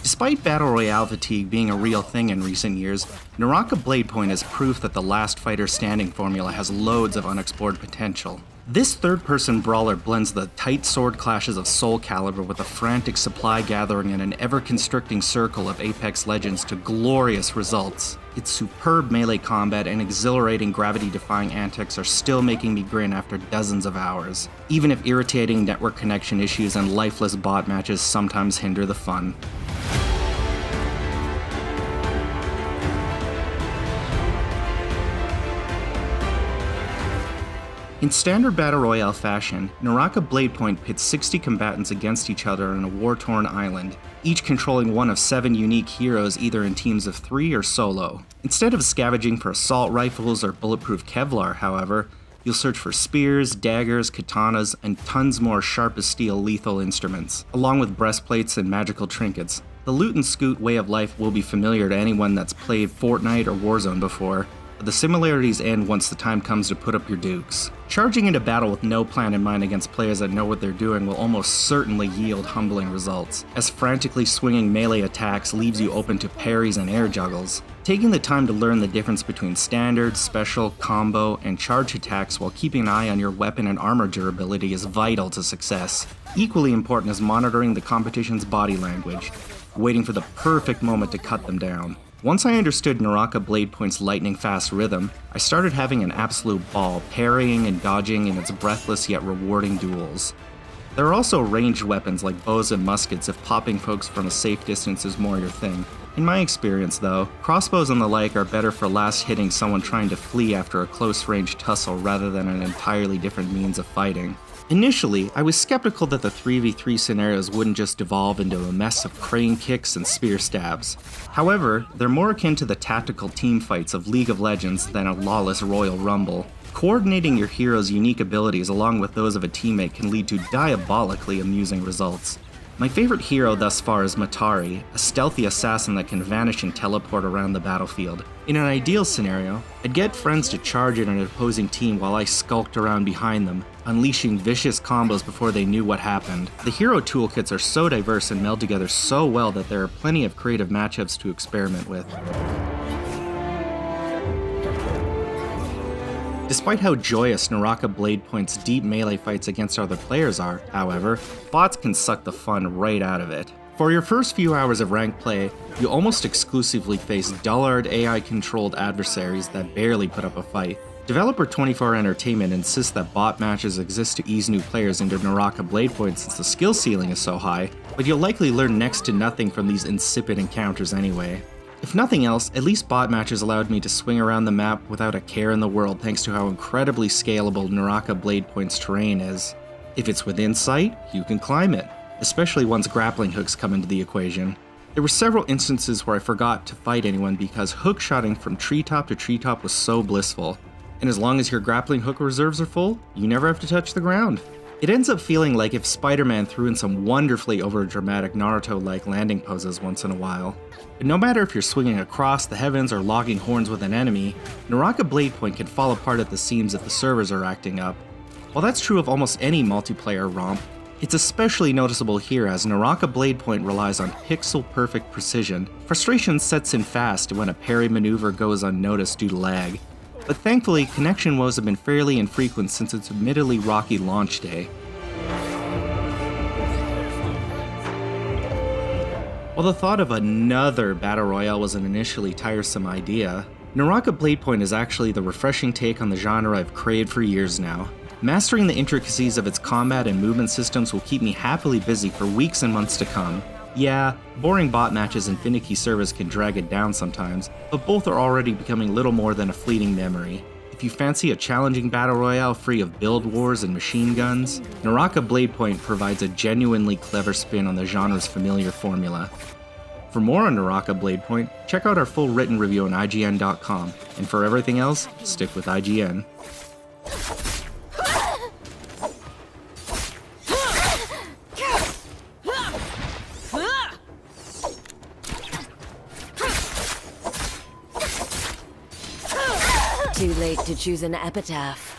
Despite Battle Royale fatigue being a real thing in recent years, Naraka Bladepoint is proof that the last fighter standing formula has loads of unexplored potential. This third-person brawler blends the tight sword clashes of Soul Calibur with a frantic supply gathering in an ever-constricting circle of Apex Legends to glorious results. Its superb melee combat and exhilarating gravity-defying antics are still making me grin after dozens of hours, even if irritating network connection issues and lifeless bot matches sometimes hinder the fun. In standard Battle Royale fashion, Naraka Bladepoint pits 60 combatants against each other on a war-torn island, each controlling one of 7 unique heroes either in teams of 3 or solo. Instead of scavenging for assault rifles or bulletproof Kevlar, however, you'll search for spears, daggers, katanas, and tons more sharp-as-steel lethal instruments, along with breastplates and magical trinkets. The loot and scoot way of life will be familiar to anyone that's played Fortnite or Warzone before, but the similarities end once the time comes to put up your dukes. Charging into battle with no plan in mind against players that know what they're doing will almost certainly yield humbling results, as frantically swinging melee attacks leaves you open to parries and air juggles. Taking the time to learn the difference between standard, special, combo, and charge attacks while keeping an eye on your weapon and armor durability is vital to success. Equally important is monitoring the competition's body language, waiting for the perfect moment to cut them down. Once I understood Naraka Bladepoint's lightning-fast rhythm, I started having an absolute ball parrying and dodging in its breathless yet rewarding duels. There are also ranged weapons like bows and muskets if popping folks from a safe distance is more your thing. In my experience though, crossbows and the like are better for last hitting someone trying to flee after a close-range tussle rather than an entirely different means of fighting. Initially, I was skeptical that the 3v3 scenarios wouldn't just devolve into a mess of crane kicks and spear stabs. However, they're more akin to the tactical team fights of League of Legends than a lawless Royal Rumble. Coordinating your hero's unique abilities along with those of a teammate can lead to diabolically amusing results. My favorite hero thus far is Matari, a stealthy assassin that can vanish and teleport around the battlefield. In an ideal scenario, I'd get friends to charge at an opposing team while I skulked around behind them, unleashing vicious combos before they knew what happened. The hero toolkits are so diverse and meld together so well that there are plenty of creative matchups to experiment with. Despite how joyous Naraka Bladepoint's deep melee fights against other players are, however, bots can suck the fun right out of it. For your first few hours of ranked play, you almost exclusively face dullard AI-controlled adversaries that barely put up a fight. Developer 24 Entertainment insists that bot matches exist to ease new players into Naraka Bladepoint since the skill ceiling is so high, but you'll likely learn next to nothing from these insipid encounters anyway. If nothing else, at least bot matches allowed me to swing around the map without a care in the world thanks to how incredibly scalable Naraka Bladepoint's terrain is. If it's within sight, you can climb it, especially once grappling hooks come into the equation. There were several instances where I forgot to fight anyone because hook-shotting from treetop to treetop was so blissful, and as long as your grappling hook reserves are full, you never have to touch the ground. It ends up feeling like if Spider-Man threw in some wonderfully overdramatic Naruto-like landing poses once in a while. But no matter if you're swinging across the heavens or logging horns with an enemy, Naraka Bladepoint can fall apart at the seams if the servers are acting up. While that's true of almost any multiplayer romp, it's especially noticeable here as Naraka Bladepoint relies on pixel-perfect precision. Frustration sets in fast when a parry maneuver goes unnoticed due to lag. But thankfully, connection woes have been fairly infrequent since its admittedly rocky launch day. While the thought of another Battle Royale was an initially tiresome idea, Naraka Bladepoint is actually the refreshing take on the genre I've craved for years now. Mastering the intricacies of its combat and movement systems will keep me happily busy for weeks and months to come. Yeah, boring bot matches and finicky servers can drag it down sometimes, but both are already becoming little more than a fleeting memory. If you fancy a challenging battle royale free of build wars and machine guns, Naraka Bladepoint provides a genuinely clever spin on the genre's familiar formula. For more on Naraka Bladepoint, check out our full written review on IGN.com, and for everything else, stick with IGN. Too late to choose an epitaph.